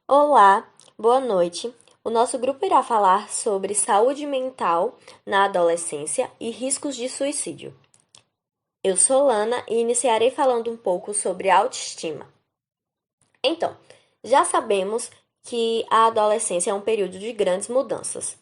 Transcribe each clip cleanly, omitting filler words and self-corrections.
Olá, boa noite. O nosso grupo irá falar sobre saúde mental na adolescência e riscos de suicídio. Eu sou Lana e iniciarei falando um pouco sobre autoestima. Então, já sabemos que a adolescência é um período de grandes mudanças,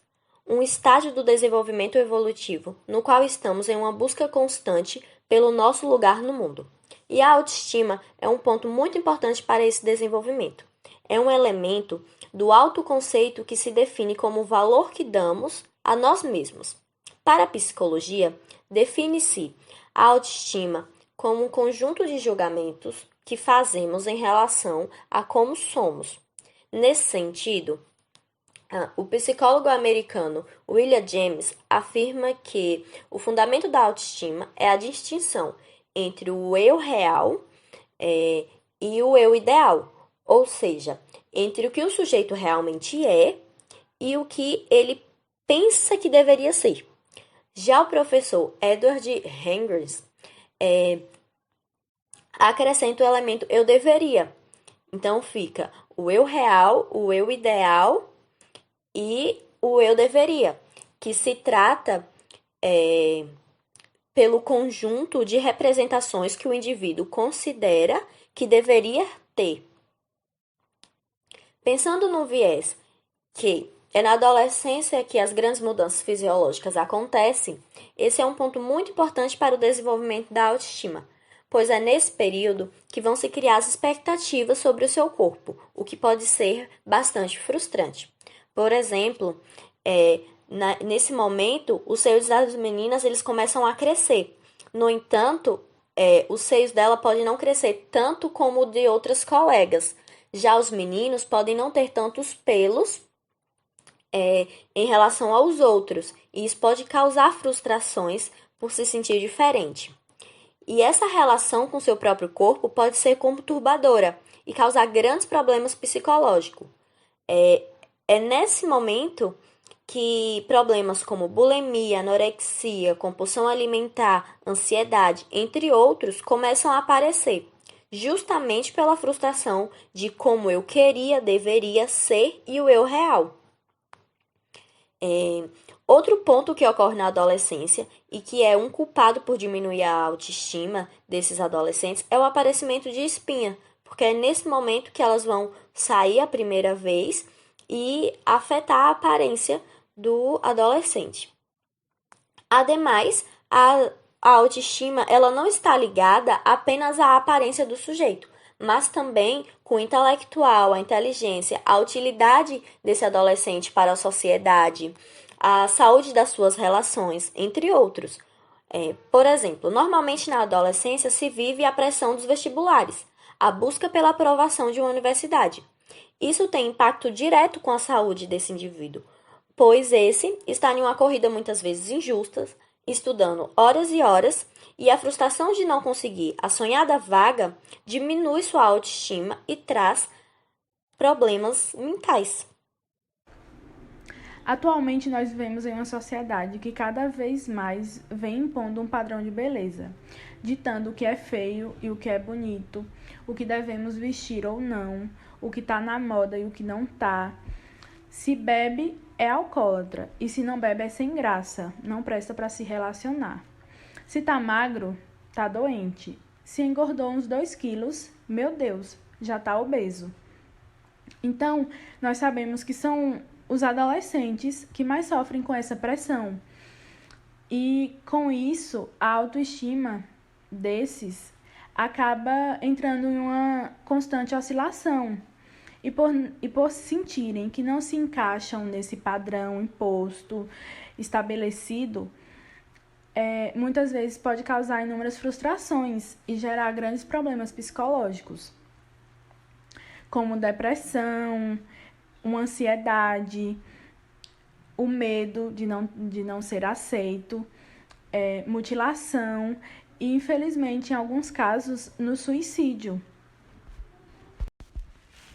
um estágio do desenvolvimento evolutivo no qual estamos em uma busca constante pelo nosso lugar no mundo. E a autoestima é um ponto muito importante para esse desenvolvimento. É um elemento do autoconceito que se define como o valor que damos a nós mesmos. Para a psicologia, define-se a autoestima como um conjunto de julgamentos que fazemos em relação a como somos. Nesse sentido, o psicólogo americano William James afirma que o fundamento da autoestima é a distinção entre o eu real, e o eu ideal, ou seja, entre o que o sujeito realmente é e o que ele pensa que deveria ser. Já o professor Edward Hengers acrescenta o elemento eu deveria. Então fica o eu real, o eu ideal e o eu deveria, que se trata pelo conjunto de representações que o indivíduo considera que deveria ter. Pensando no viés que é na adolescência que as grandes mudanças fisiológicas acontecem, esse é um ponto muito importante para o desenvolvimento da autoestima, pois é nesse período que vão se criar as expectativas sobre o seu corpo, o que pode ser bastante frustrante. Por exemplo, nesse momento, os seios das meninas eles começam a crescer. No entanto, os seios dela podem não crescer tanto como o de outras colegas. Já os meninos podem não ter tantos pelos em relação aos outros, e isso pode causar frustrações por se sentir diferente. E essa relação com seu próprio corpo pode ser conturbadora e causar grandes problemas psicológicos. É nesse momento que problemas como bulimia, anorexia, compulsão alimentar, ansiedade, entre outros, começam a aparecer, justamente pela frustração de como eu queria, deveria ser e o eu real. Outro ponto que ocorre na adolescência e que é um culpado por diminuir a autoestima desses adolescentes é o aparecimento de espinha, porque é nesse momento que elas vão sair a primeira vez e afetar a aparência do adolescente. Ademais, a autoestima ela não está ligada apenas à aparência do sujeito, mas também com o intelectual, a inteligência, a utilidade desse adolescente para a sociedade, a saúde das suas relações, entre outros. Por exemplo, normalmente na adolescência se vive a pressão dos vestibulares, a busca pela aprovação de uma universidade. Isso tem impacto direto com a saúde desse indivíduo, pois esse está em uma corrida muitas vezes injusta, estudando horas e horas, e a frustração de não conseguir a sonhada vaga diminui sua autoestima e traz problemas mentais. Atualmente, nós vivemos em uma sociedade que cada vez mais vem impondo um padrão de beleza, ditando o que é feio e o que é bonito, o que devemos vestir ou não, o que está na moda e o que não está. Se bebe, é alcoólatra, e se não bebe, é sem graça, não presta para se relacionar. Se tá magro, tá doente. Se engordou uns 2 quilos, meu Deus, já tá obeso. Então, nós sabemos que são os adolescentes que mais sofrem com essa pressão. E com isso, a autoestima desses acaba entrando em uma constante oscilação. E por sentirem que não se encaixam nesse padrão imposto, estabelecido, muitas vezes pode causar inúmeras frustrações e gerar grandes problemas psicológicos, como depressão, uma ansiedade, o medo de não ser aceito, mutilação e, infelizmente, em alguns casos, no suicídio.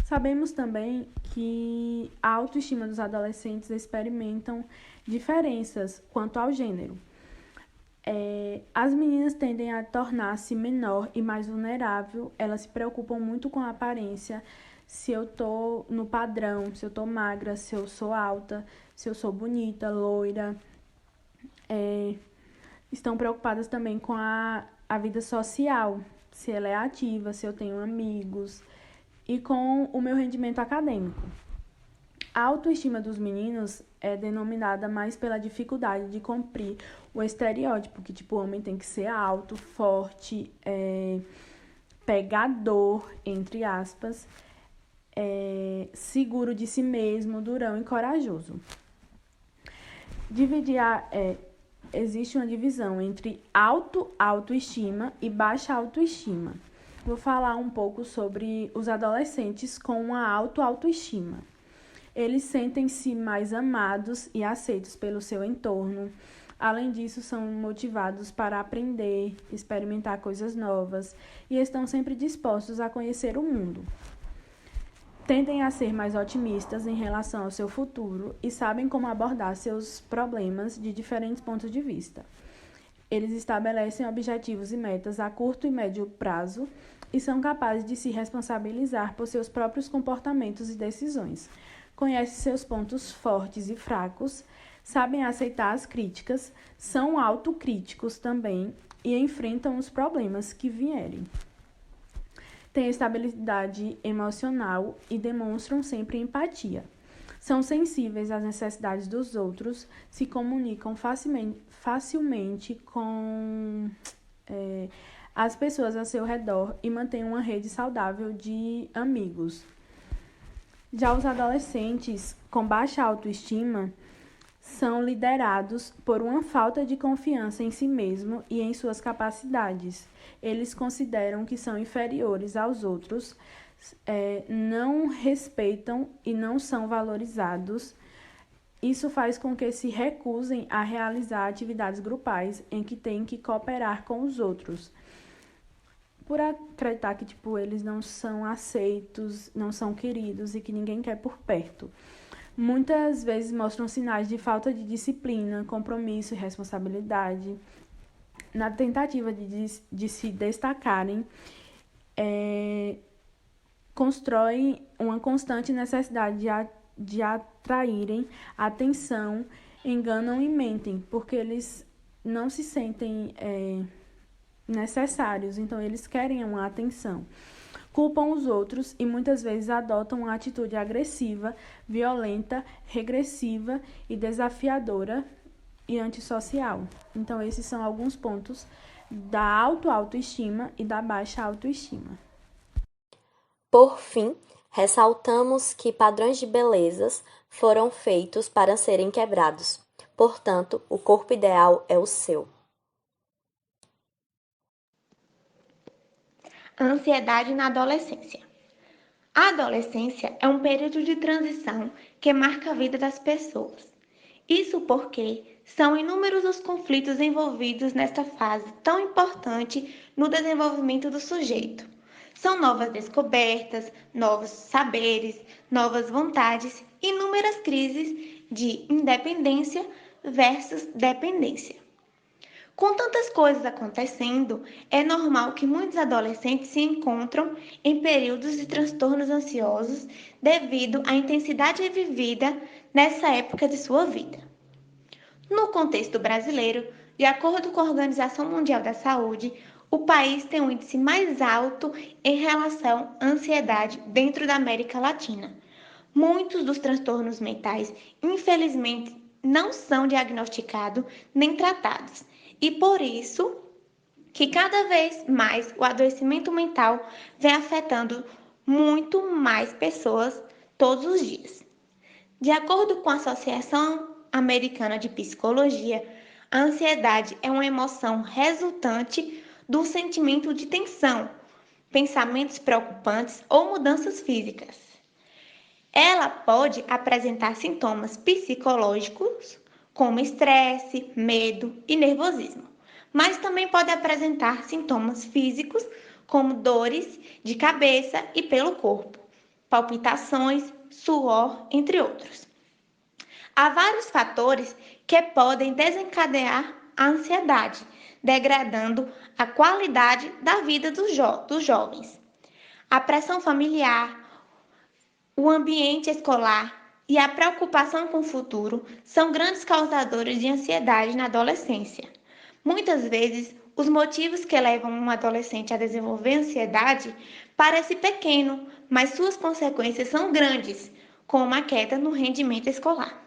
Sabemos também que a autoestima dos adolescentes experimentam diferenças quanto ao gênero. As meninas tendem a tornar-se menor e mais vulnerável, elas se preocupam muito com a aparência, se eu tô no padrão, se eu tô magra, se eu sou alta, se eu sou bonita, loira. Estão preocupadas também com a vida social, se ela é ativa, se eu tenho amigos e com o meu rendimento acadêmico. A autoestima dos meninos é denominada mais pela dificuldade de cumprir o estereótipo, que tipo, o homem tem que ser alto, forte, pegador, entre aspas, seguro de si mesmo, durão e corajoso. Existe uma divisão entre autoestima e baixa autoestima. Vou falar um pouco sobre os adolescentes com uma autoestima. Eles sentem-se mais amados e aceitos pelo seu entorno. Além disso, são motivados para aprender, experimentar coisas novas e estão sempre dispostos a conhecer o mundo. Tendem a ser mais otimistas em relação ao seu futuro e sabem como abordar seus problemas de diferentes pontos de vista. Eles estabelecem objetivos e metas a curto e médio prazo e são capazes de se responsabilizar por seus próprios comportamentos e decisões. Conhecem seus pontos fortes e fracos, sabem aceitar as críticas, são autocríticos também e enfrentam os problemas que vierem. Têm estabilidade emocional e demonstram sempre empatia. São sensíveis às necessidades dos outros, se comunicam facilmente com as pessoas ao seu redor e mantêm uma rede saudável de amigos. Já os adolescentes com baixa autoestima são liderados por uma falta de confiança em si mesmo e em suas capacidades. Eles consideram que são inferiores aos outros, não respeitam e não são valorizados. Isso faz com que se recusem a realizar atividades grupais em que têm que cooperar com os outros, por acreditar que eles não são aceitos, não são queridos e que ninguém quer por perto. Muitas vezes mostram sinais de falta de disciplina, compromisso e responsabilidade. Na tentativa de se destacarem, constroem uma constante necessidade de atraírem atenção, enganam e mentem, porque eles não se sentem necessários, então eles querem uma atenção. Culpam os outros e muitas vezes adotam uma atitude agressiva, violenta, regressiva e desafiadora e antissocial. Então, esses são alguns pontos da autoestima e da baixa autoestima. Por fim, ressaltamos que padrões de belezas foram feitos para serem quebrados. Portanto, o corpo ideal é o seu. Ansiedade na adolescência. A adolescência é um período de transição que marca a vida das pessoas. Isso porque são inúmeros os conflitos envolvidos nesta fase tão importante no desenvolvimento do sujeito. São novas descobertas, novos saberes, novas vontades e inúmeras crises de independência versus dependência. Com tantas coisas acontecendo, é normal que muitos adolescentes se encontram em períodos de transtornos ansiosos devido à intensidade vivida nessa época de sua vida. No contexto brasileiro, de acordo com a Organização Mundial da Saúde, o país tem um índice mais alto em relação à ansiedade dentro da América Latina. Muitos dos transtornos mentais, infelizmente, não são diagnosticados nem tratados. E por isso que cada vez mais o adoecimento mental vem afetando muito mais pessoas todos os dias. De acordo com a Associação Americana de Psicologia, a ansiedade é uma emoção resultante do sentimento de tensão, pensamentos preocupantes ou mudanças físicas. Ela pode apresentar sintomas psicológicos, como estresse, medo e nervosismo, mas também pode apresentar sintomas físicos, como dores de cabeça e pelo corpo, palpitações, suor, entre outros. Há vários fatores que podem desencadear a ansiedade, degradando a qualidade da vida dos jovens. A pressão familiar, O ambiente escolar e a preocupação com o futuro são grandes causadores de ansiedade na adolescência. Muitas vezes, os motivos que levam um adolescente a desenvolver ansiedade parecem pequenos, mas suas consequências são grandes, como a queda no rendimento escolar.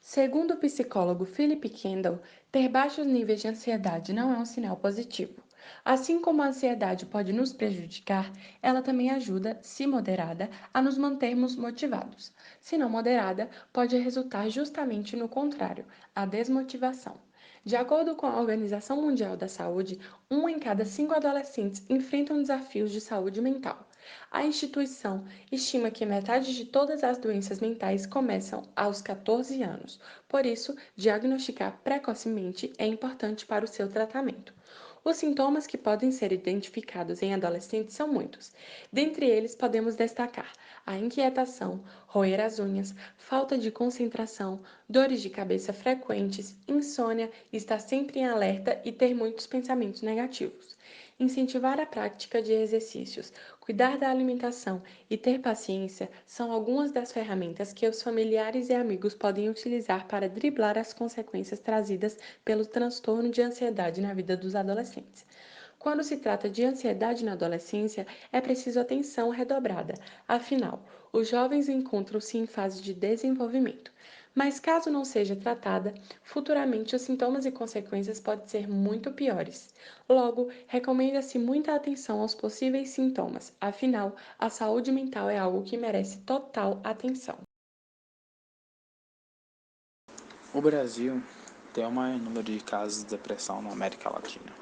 Segundo o psicólogo Philip Kendall, ter baixos níveis de ansiedade não é um sinal positivo. Assim como a ansiedade pode nos prejudicar, ela também ajuda, se moderada, a nos mantermos motivados. Se não moderada, pode resultar justamente no contrário, a desmotivação. De acordo com a Organização Mundial da Saúde, 1 em cada 5 adolescentes enfrentam desafios de saúde mental. A instituição estima que metade de todas as doenças mentais começam aos 14 anos. Por isso, diagnosticar precocemente é importante para o seu tratamento. Os sintomas que podem ser identificados em adolescentes são muitos. Dentre eles, podemos destacar a inquietação, roer as unhas, falta de concentração, dores de cabeça frequentes, insônia, estar sempre em alerta e ter muitos pensamentos negativos. Incentivar a prática de exercícios, cuidar da alimentação e ter paciência são algumas das ferramentas que os familiares e amigos podem utilizar para driblar as consequências trazidas pelo transtorno de ansiedade na vida dos adolescentes. Quando se trata de ansiedade na adolescência, é preciso atenção redobrada, afinal, os jovens encontram-se em fase de desenvolvimento. Mas caso não seja tratada, futuramente os sintomas e consequências podem ser muito piores. Logo, recomenda-se muita atenção aos possíveis sintomas, afinal, a saúde mental é algo que merece total atenção. O Brasil tem o maior número de casos de depressão na América Latina.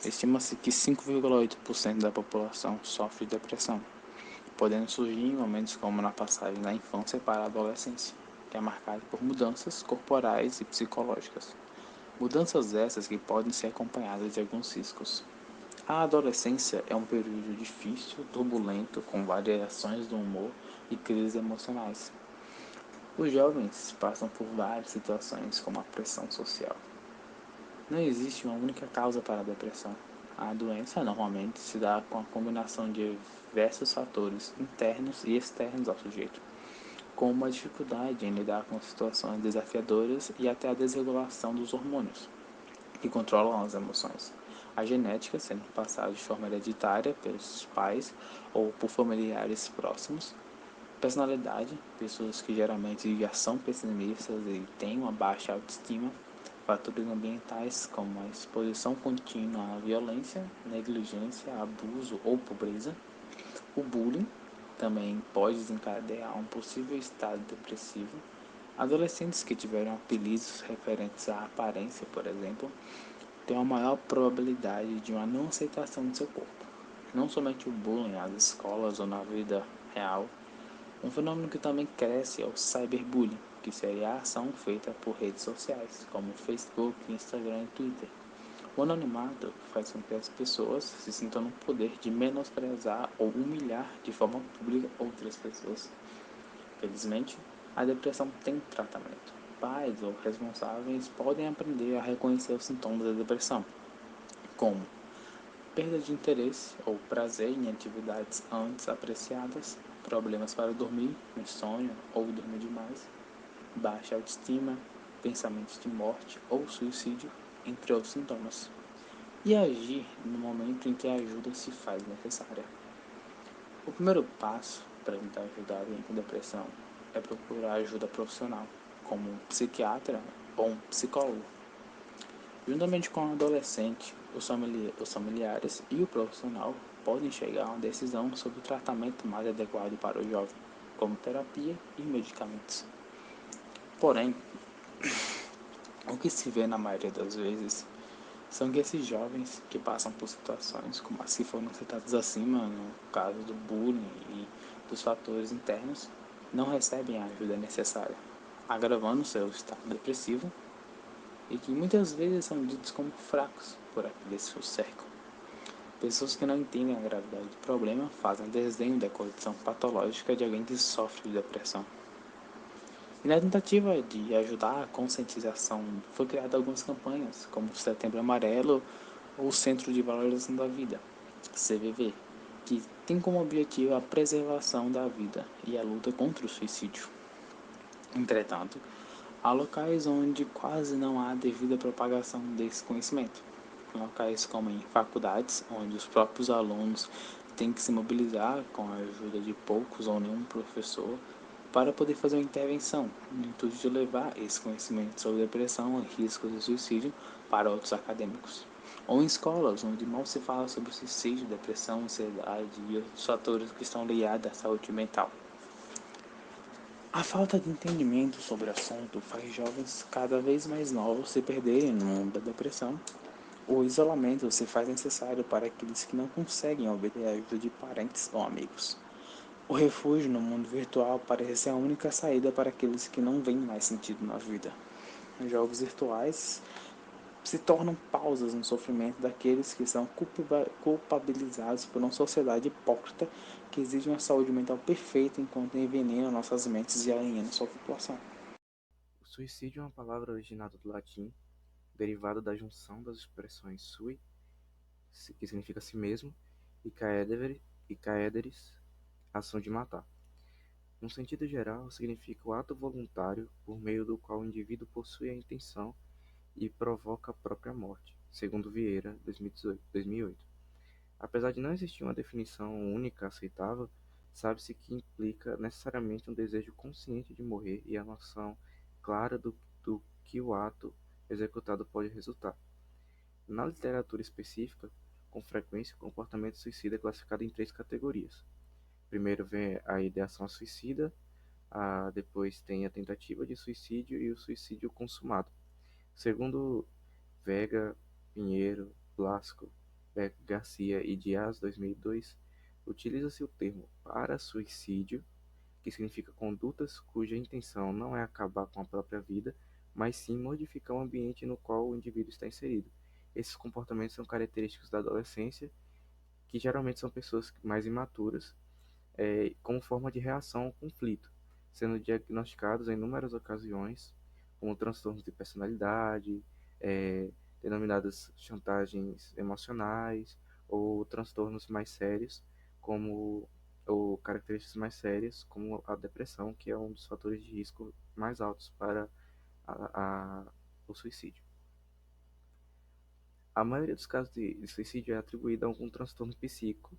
Estima-se que 5,8% da população sofre de depressão, podendo surgir em momentos como na passagem da infância para a adolescência, que é marcada por mudanças corporais e psicológicas. Mudanças essas que podem ser acompanhadas de alguns riscos. A adolescência é um período difícil, turbulento, com variações do humor e crises emocionais. Os jovens passam por várias situações, como a pressão social. Não existe uma única causa para a depressão. A doença normalmente se dá com a combinação de diversos fatores internos e externos ao sujeito, como a dificuldade em lidar com situações desafiadoras e até a desregulação dos hormônios, que controlam as emoções. A genética sendo passada de forma hereditária pelos pais ou por familiares próximos. Personalidade, pessoas que geralmente já são pessimistas e têm uma baixa autoestima. Fatores ambientais como a exposição contínua à violência, negligência, abuso ou pobreza. O bullying também pode desencadear um possível estado depressivo. Adolescentes que tiveram apelidos referentes à aparência, por exemplo, têm uma maior probabilidade de uma não aceitação de seu corpo. Não somente o bullying nas escolas ou na vida real. Um fenômeno que também cresce é o cyberbullying, que seria a ação feita por redes sociais, como Facebook, Instagram e Twitter. O anonimato faz com que as pessoas se sintam no poder de menosprezar ou humilhar de forma pública outras pessoas. Felizmente, a depressão tem tratamento. Pais ou responsáveis podem aprender a reconhecer os sintomas da depressão, como perda de interesse ou prazer em atividades antes apreciadas, problemas para dormir, insônia ou dormir demais, baixa autoestima, pensamentos de morte ou suicídio, entre outros sintomas. E agir no momento em que a ajuda se faz necessária. O primeiro passo para tentar ajudar alguém com depressão é procurar ajuda profissional, como um psiquiatra ou um psicólogo. Juntamente com o adolescente, os familiares e o profissional podem chegar a uma decisão sobre o tratamento mais adequado para o jovem, como terapia e medicamentos. Porém, o que se vê na maioria das vezes são que esses jovens que passam por situações como as que foram citadas acima, no caso do bullying e dos fatores internos, não recebem a ajuda necessária, agravando seu estado depressivo e que muitas vezes são ditos como fracos por aqueles que os cercam. Pessoas que não entendem a gravidade do problema fazem desenho da condição patológica de alguém que sofre de depressão. E na tentativa de ajudar a conscientização, foi criada algumas campanhas, como o Setembro Amarelo ou o Centro de Valorização da Vida, CVV, que tem como objetivo a preservação da vida e a luta contra o suicídio. Entretanto, há locais onde quase não há devida propagação desse conhecimento. Locais como em faculdades, onde os próprios alunos têm que se mobilizar com a ajuda de poucos ou nenhum professor para poder fazer uma intervenção, no intuito de levar esse conhecimento sobre depressão e riscos de suicídio para outros acadêmicos. Ou em escolas, onde mal se fala sobre suicídio, depressão, ansiedade e outros fatores que estão ligados à saúde mental. A falta de entendimento sobre o assunto faz jovens cada vez mais novos se perderem no mundo da depressão. O isolamento se faz necessário para aqueles que não conseguem obter a ajuda de parentes ou amigos. O refúgio no mundo virtual parece ser a única saída para aqueles que não veem mais sentido na vida. Os jogos virtuais se tornam pausas no sofrimento daqueles que são culpabilizados por uma sociedade hipócrita que exige uma saúde mental perfeita enquanto envenena nossas mentes e aliena sua população. O suicídio é uma palavra originada do latim, derivada da junção das expressões sui, que significa si mesmo, e caederis, ação de matar. No sentido geral, significa o ato voluntário por meio do qual o indivíduo possui a intenção e provoca a própria morte, segundo Vieira, 2008. Apesar de não existir uma definição única aceitável, sabe-se que implica necessariamente um desejo consciente de morrer e a noção clara do que o ato executado pode resultar. Na literatura específica, com frequência, o comportamento suicida é classificado em três categorias. Primeiro vem a ideação suicida, depois tem a tentativa de suicídio e o suicídio consumado. Segundo Vega, Pinheiro, Blasco, Beck Garcia e Dias, 2002, utiliza-se o termo para-suicídio, que significa condutas cuja intenção não é acabar com a própria vida, mas sim modificar o ambiente no qual o indivíduo está inserido. Esses comportamentos são característicos da adolescência, que geralmente são pessoas mais imaturas, como forma de reação ao conflito, sendo diagnosticados em inúmeras ocasiões como transtornos de personalidade, denominadas chantagens emocionais, ou transtornos mais sérios, ou características mais sérias, como a depressão, que é um dos fatores de risco mais altos para o suicídio. A maioria dos casos de suicídio é atribuída a algum transtorno psíquico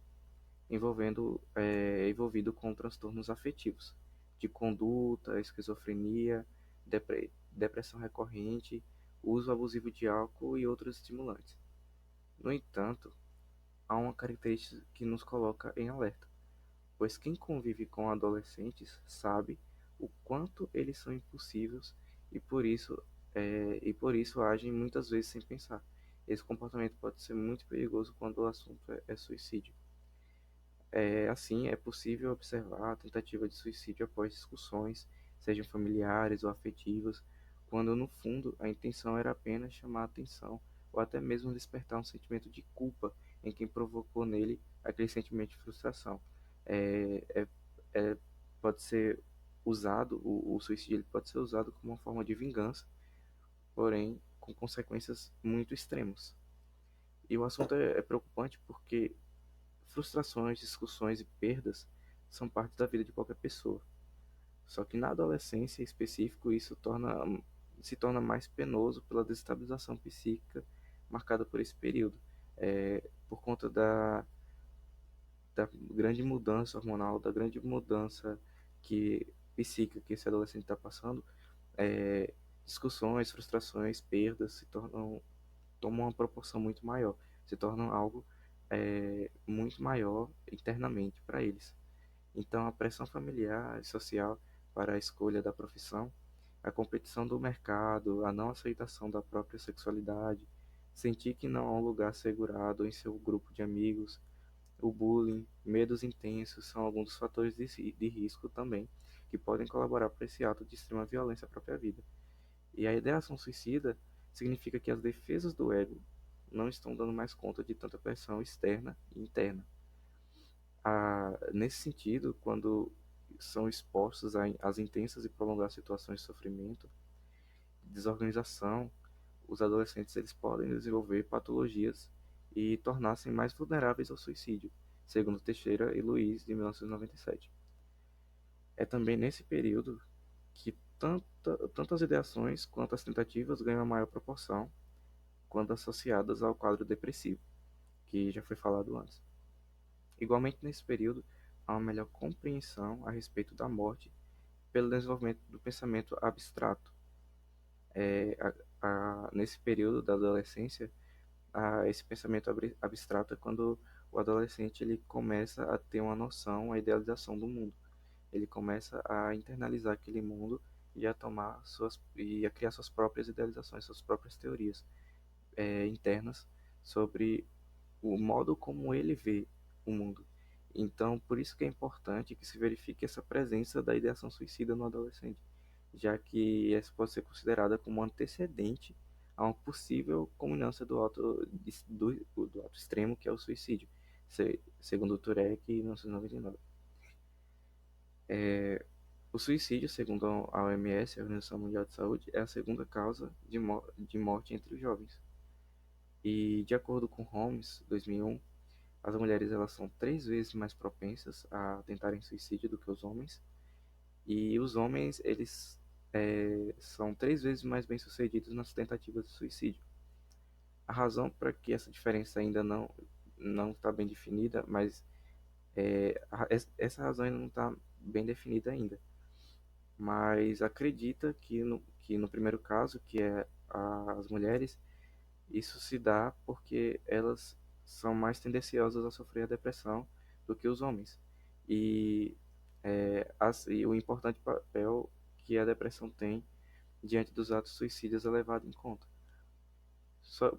envolvido com transtornos afetivos, de conduta, esquizofrenia, depressão recorrente, uso abusivo de álcool e outros estimulantes. No entanto, há uma característica que nos coloca em alerta, pois quem convive com adolescentes sabe o quanto eles são impulsivos e por isso agem muitas vezes sem pensar. Esse comportamento pode ser muito perigoso quando o assunto é suicídio. Assim, é possível observar a tentativa de suicídio após discussões, sejam familiares ou afetivas, quando no fundo a intenção era apenas chamar a atenção ou até mesmo despertar um sentimento de culpa em quem provocou nele aquele sentimento de frustração. É, é, pode ser usado, o suicídio ele pode ser usado como uma forma de vingança, porém com consequências muito extremas. E o assunto é preocupante porque frustrações, discussões e perdas são parte da vida de qualquer pessoa. Só que na adolescência, em específico, se torna mais penoso pela desestabilização psíquica marcada por esse período, por conta da grande mudança hormonal, da grande mudança psíquica que esse adolescente está passando. Discussões, frustrações, perdas tomam uma proporção muito maior, se tornam algo muito maior internamente para eles. Então, a pressão familiar e social para a escolha da profissão, a competição do mercado, a não aceitação da própria sexualidade, sentir que não há um lugar assegurado em seu grupo de amigos, o bullying, medos intensos são alguns dos fatores de risco também que podem colaborar para esse ato de extrema violência à própria vida. E a ideação suicida significa que as defesas do ego não estão dando mais conta de tanta pressão externa e interna. Nesse sentido, quando são expostos às intensas e prolongadas situações de sofrimento, desorganização, os adolescentes eles podem desenvolver patologias e tornar-se mais vulneráveis ao suicídio. segundo Teixeira e Luiz, de 1997. É também nesse período que tanto as ideações quanto as tentativas ganham a maior proporção quando associadas ao quadro depressivo, que já foi falado antes. Igualmente, nesse período, há uma melhor compreensão a respeito da morte pelo desenvolvimento do pensamento abstrato. É, nesse período da adolescência, esse pensamento abstrato é quando o adolescente ele começa a ter uma noção, a idealização do mundo. Ele começa a internalizar aquele mundo e a criar suas próprias idealizações, suas próprias teorias internas sobre o modo como ele vê o mundo. Então, por isso que é importante que se verifique essa presença da ideação suicida no adolescente, já que essa pode ser considerada como um antecedente a uma possível culminância do ato extremo, que é o suicídio, segundo o Turek, em 1999. O suicídio, segundo a OMS, a Organização Mundial de Saúde, é a segunda causa de morte entre os jovens. E, de acordo com Holmes, 2001, as mulheres elas são 3 vezes mais propensas a tentarem suicídio do que os homens, e os homens eles são 3 vezes mais bem-sucedidos nas tentativas de suicídio. A razão para que essa diferença ainda não está bem definida, mas essa razão ainda não está bem definida ainda. Mas acredita que no primeiro caso, que é as mulheres, isso se dá porque elas são mais tendenciosas a sofrer a depressão do que os homens. E, e o importante papel que a depressão tem diante dos atos suicidas é levado em conta.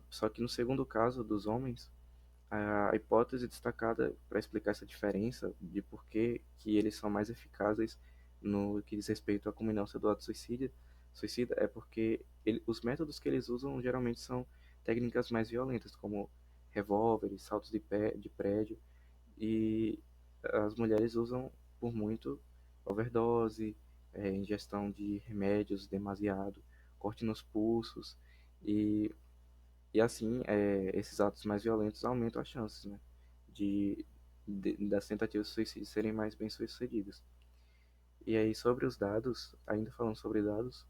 Só que no segundo caso dos homens, a hipótese destacada para explicar essa diferença de por que eles são mais eficazes no que diz respeito à culminância do ato suicida é porque os métodos que eles usam geralmente são técnicas mais violentas, como revólveres, saltos de prédio, e as mulheres usam por muito overdose, ingestão de remédios demasiado, corte nos pulsos, e e assim, esses atos mais violentos aumentam as chances, né, das tentativas de suicídio serem mais bem-sucedidas. E aí, sobre os dados, ainda falando sobre dados,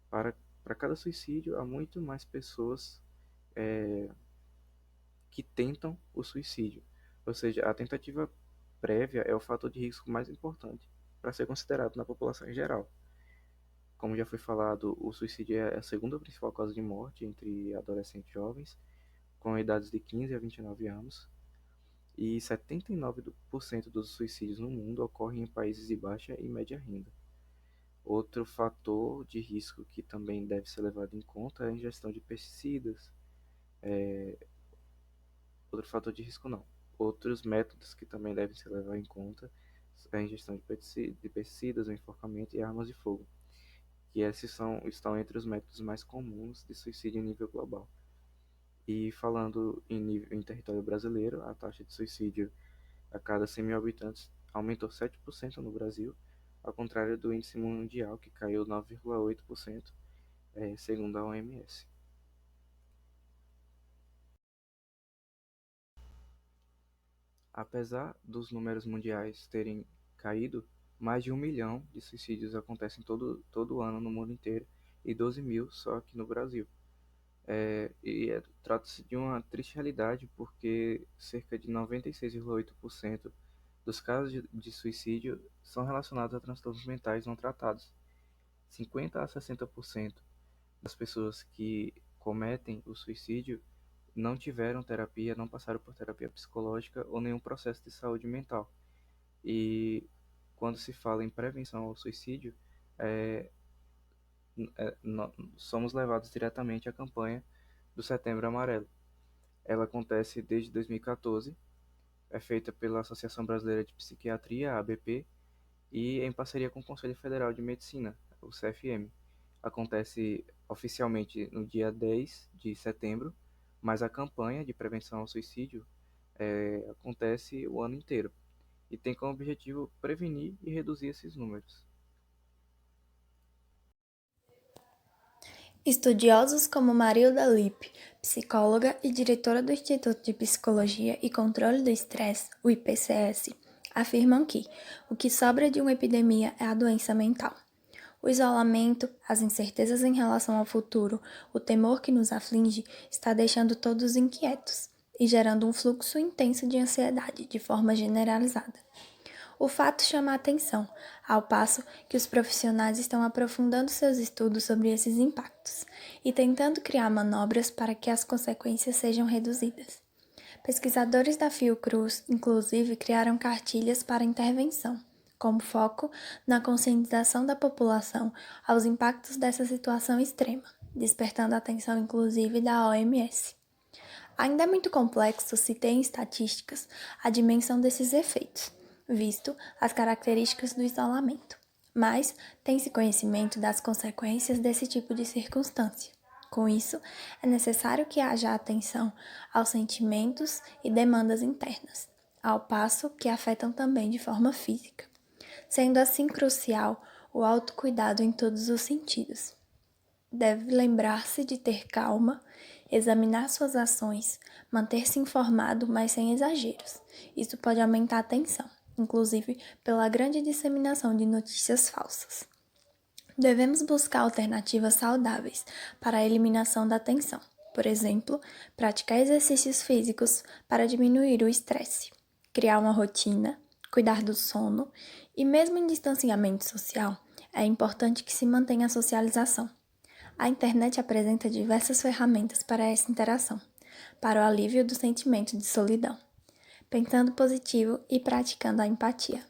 para, para cada suicídio, há muito mais pessoas que tentam o suicídio. Ou seja, a tentativa prévia é o fator de risco mais importante para ser considerado na população em geral. Como já foi falado, o suicídio é a segunda principal causa de morte entre adolescentes e jovens, com idades de 15 a 29 anos, e 79% dos suicídios no mundo ocorrem em países de baixa e média renda. Outro fator de risco que também deve ser levado em conta é a ingestão de pesticidas. Outro fator de risco não. Outros métodos que também devem ser levados em conta é a ingestão de pesticidas, o enforcamento e armas de fogo, que estão entre os métodos mais comuns de suicídio em nível global. E falando em território brasileiro, a taxa de suicídio a cada 100 mil habitantes aumentou 7% no Brasil, ao contrário do índice mundial, que caiu 9,8%, segundo a OMS. Apesar dos números mundiais terem caído, mais de 1 milhão de suicídios acontecem todo ano no mundo inteiro e 12 mil só aqui no Brasil. Trata-se de uma triste realidade porque cerca de 96,8% dos casos de suicídio são relacionados a transtornos mentais não tratados. 50 a 60% das pessoas que cometem o suicídio não tiveram terapia, não passaram por terapia psicológica ou nenhum processo de saúde mental. E quando se fala em prevenção ao suicídio, é, somos levados diretamente à campanha do Setembro Amarelo. Ela acontece desde 2014, é feita pela Associação Brasileira de Psiquiatria, a ABP, e em parceria com o Conselho Federal de Medicina, o CFM. Acontece oficialmente no dia 10 de setembro, mas a campanha de prevenção ao suicídio acontece o ano inteiro e tem como objetivo prevenir e reduzir esses números. Estudiosos como Marilda Lippe, psicóloga e diretora do Instituto de Psicologia e Controle do Estresse, o IPCS, afirmam que o que sobra de uma epidemia é a doença mental. O isolamento, as incertezas em relação ao futuro, o temor que nos aflige está deixando todos inquietos e gerando um fluxo intenso de ansiedade de forma generalizada. O fato chama a atenção, ao passo que os profissionais estão aprofundando seus estudos sobre esses impactos e tentando criar manobras para que as consequências sejam reduzidas. Pesquisadores da Fiocruz, inclusive, criaram cartilhas para intervenção, com foco na conscientização da população aos impactos dessa situação extrema, despertando a atenção inclusive da OMS. Ainda é muito complexo se ter em estatísticas a dimensão desses efeitos, visto as características do isolamento, mas tem-se conhecimento das consequências desse tipo de circunstância. Com isso, é necessário que haja atenção aos sentimentos e demandas internas, ao passo que afetam também de forma física, sendo assim crucial o autocuidado em todos os sentidos. Deve lembrar-se de ter calma, examinar suas ações, manter-se informado, mas sem exageros. Isso pode aumentar a tensão, inclusive pela grande disseminação de notícias falsas. Devemos buscar alternativas saudáveis para a eliminação da tensão. Por exemplo, praticar exercícios físicos para diminuir o estresse, criar uma rotina, cuidar do sono e, mesmo em distanciamento social, é importante que se mantenha a socialização. A internet apresenta diversas ferramentas para essa interação, para o alívio do sentimento de solidão, pensando positivo e praticando a empatia.